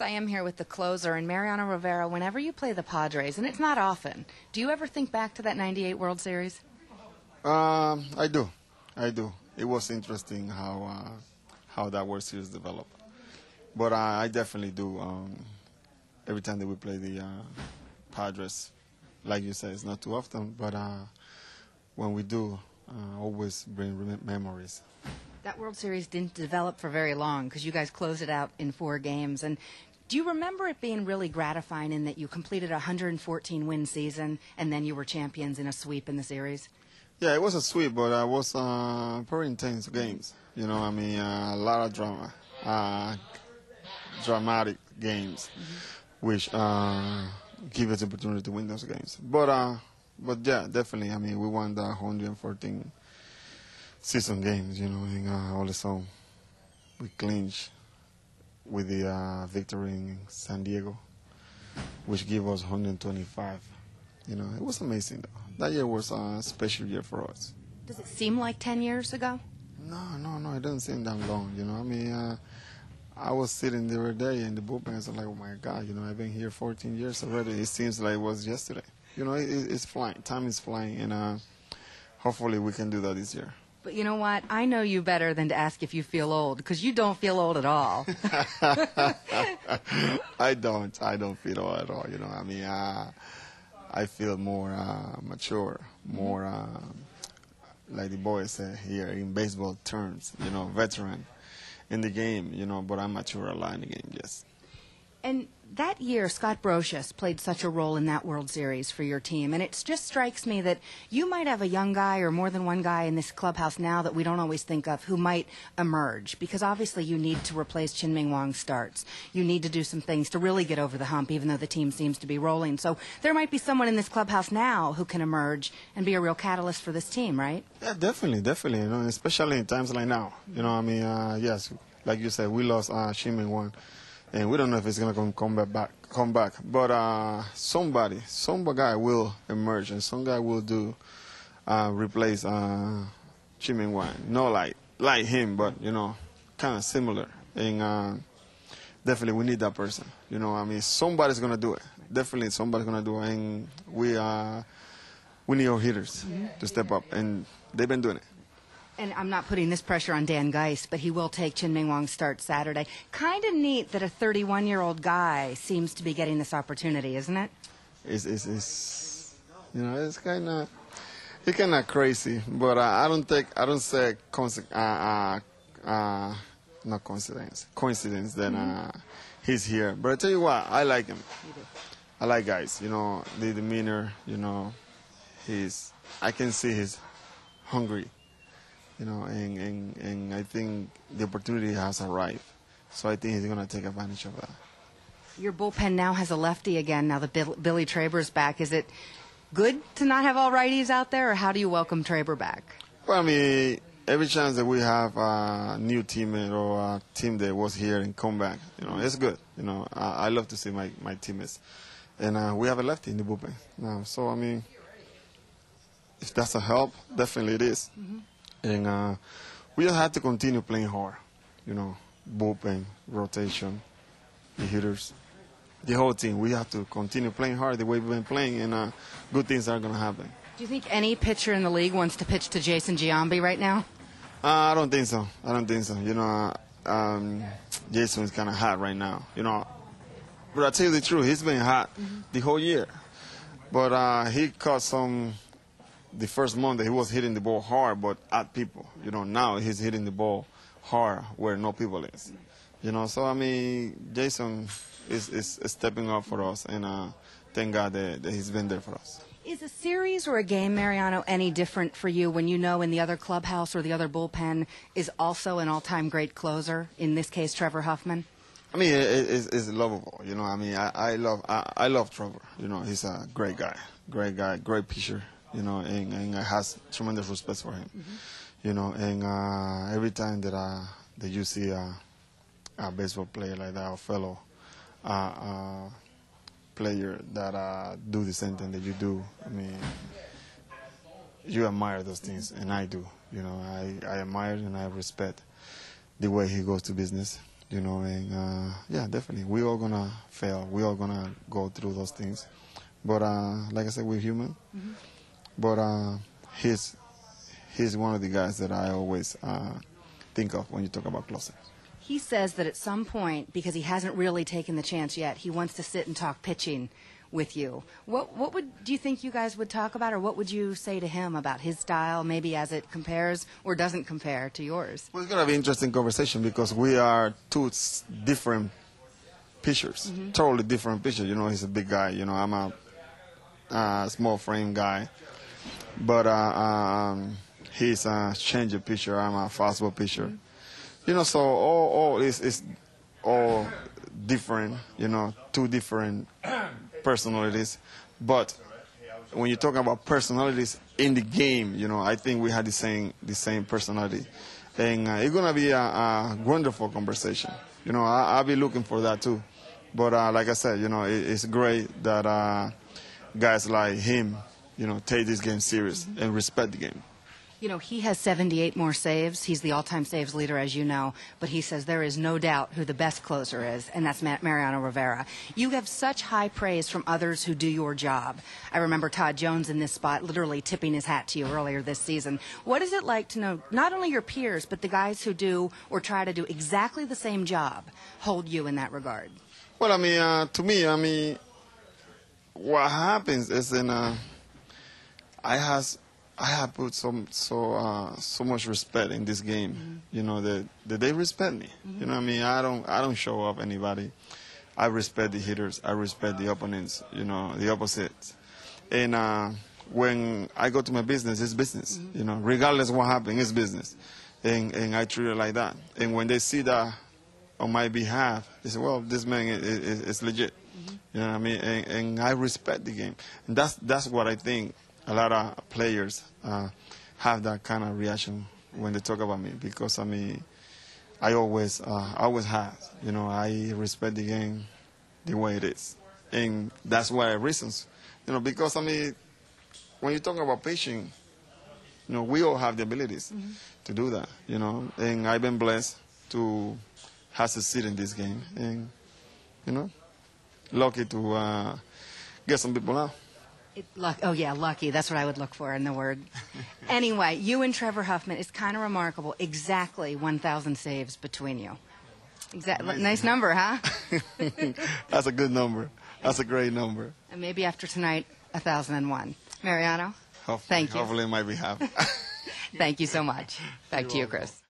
I am here with the closer, and Mariano Rivera, whenever you play the Padres, and it's not often, do you ever think back to that '98 World Series? I do. I do. It was interesting how that World Series developed. But I definitely do. Every time that we play the Padres, like you said, it's not too often, but when we do, always bring memories. That World Series didn't develop for very long because you guys closed it out in 4 games. And do you remember it being really gratifying in that you completed a 114-win season and then you were champions in a sweep in the series? Yeah, it was a sweep, but it was very intense games. You know, I mean, a lot of drama, dramatic games, which give us the opportunity to win those games. But yeah, definitely. I mean, we won the 114 season games, you know, and all of a sudden we clinched with the victory in San Diego, which gave us 125. You know, it was amazing, though. That year was a special year for us. Does it seem like 10 years ago? No, it doesn't seem that long, you know. I mean, I was sitting the other day in the bullpen, and I was like, oh, my God, you know, I've been here 14 years already. It seems like it was yesterday. You know, it's flying. Time is flying, and hopefully we can do that this year. But you know what? I know you better than to ask if you feel old, because you don't feel old at all. I don't feel old at all, you know. I mean, I feel more mature, more, like the boys say here in baseball terms, you know, veteran in the game, you know, but I'm mature a lot in the game, yes. And that year, Scott Brocious played such a role in that World Series for your team. And it just strikes me that you might have a young guy or more than one guy in this clubhouse now that we don't always think of who might emerge. Because obviously you need to replace Chien-Ming Wang's starts. You need to do some things to really get over the hump, even though the team seems to be rolling. So there might be someone in this clubhouse now who can emerge and be a real catalyst for this team, right? Yeah, definitely. You know, especially in times like now. You know, I mean, yes, like you said, we lost Chien-Ming Wang. And we don't know if it's going to come back. But some guy will emerge, and some guy will replace Chien-Ming Wang. Not like him, but, you know, kind of similar. And definitely we need that person. You know, I mean, somebody's going to do it. Definitely somebody's going to do it. And we need our hitters to step up, and they've been doing it. And I'm not putting this pressure on Dan Geis, but he will take Chien-Ming Wang's start Saturday. Kind of neat that a 31-year-old guy seems to be getting this opportunity, isn't it? It's you know, it's kind of crazy, but I don't say not coincidence that he's here. But I tell you what, I like him. You do. I like Geis. You know, the demeanor. You know, I can see he's hungry. You know, and I think the opportunity has arrived. So I think he's going to take advantage of that. Your bullpen now has a lefty again, now that Billy Traber's back. Is it good to not have all righties out there, or how do you welcome Traber back? Well, I mean, every chance that we have a new teammate or a team that was here and come back, you know, it's good. You know, I love to see my teammates. And we have a lefty in the bullpen now. So, I mean, if that's a help, definitely it is. And we just have to continue playing hard, you know, bullpen, rotation, the hitters, the whole team. We have to continue playing hard the way we've been playing, and good things are going to happen. Do you think any pitcher in the league wants to pitch to Jason Giambi right now? I don't think so. You know, Jason is kind of hot right now, you know. But I tell you the truth, he's been hot the whole year. But he caught the first month that he was hitting the ball hard, but at people. You know, now he's hitting the ball hard where no people is. You know, so I mean, Jason is stepping up for us, and thank God that he's been there for us. Is a series or a game, Mariano, any different for you when you know in the other clubhouse or the other bullpen is also an all-time great closer? In this case, Trevor Huffman. I mean, it's lovable. You know, I mean, I love Trevor. You know, he's a great guy, great pitcher. You know, and I has tremendous respect for him. You know, and every time that you see a baseball player like that, a fellow player that do the same thing that you do, I mean, you admire those things, and I do. You know, I admire and I respect the way he goes to business. you know, and yeah, definitely, we all gonna fail. We all gonna go through those things. But like I said, we're human. Mm-hmm. But he's one of the guys that I always think of when you talk about closer. He says that at some point, because he hasn't really taken the chance yet, he wants to sit and talk pitching with you. What do you think you guys would talk about, or what would you say to him about his style, maybe as it compares or doesn't compare to yours? Well, it's going to be an interesting conversation because we are two different pitchers, totally different pitchers. You know, he's a big guy. You know, I'm a small frame guy. But he's a changer pitcher. I'm a fastball pitcher. You know, so all is all different. You know, two different personalities. But when you talk about personalities in the game, you know, I think we had the same personality, and it's gonna be a wonderful conversation. You know, I'll be looking for that too. But like I said, you know, it's great that guys like him, you know, take this game serious and respect the game. You know, he has 78 more saves. He's the all-time saves leader, as you know. But he says there is no doubt who the best closer is, and that's Mariano Rivera. You have such high praise from others who do your job. I remember Todd Jones in this spot literally tipping his hat to you earlier this season. What is it like to know not only your peers, but the guys who do or try to do exactly the same job hold you in that regard? Well, I mean, to me, I mean, what happens is I have put so much respect in this game. You know, that they respect me. You know what I mean? I don't show off anybody. I respect the hitters. I respect the opponents. You know, the opposites. And when I go to my business, it's business. You know, regardless of what happens, it's business. And I treat it like that. And when they see that on my behalf, they say, well, this man is legit. You know what I mean? And I respect the game. And that's what I think a lot of players have that kind of reaction when they talk about me. Because, I mean, I always have. You know, I respect the game the way it is. And that's why reasons. You know, because, I mean, when you talk about pitching, you know, we all have the abilities to do that, you know. And I've been blessed to have succeeded in this game. And, you know, lucky to get some people out. Oh, yeah, lucky. That's what I would look for in the word. Anyway, you and Trevor Huffman, it's kind of remarkable. Exactly 1,000 saves between you. Nice number, huh? That's a good number. That's a great number. And maybe after tonight, 1,001. Mariano, thank you. Hopefully it might be happy. Thank you so much. Back to you, Chris.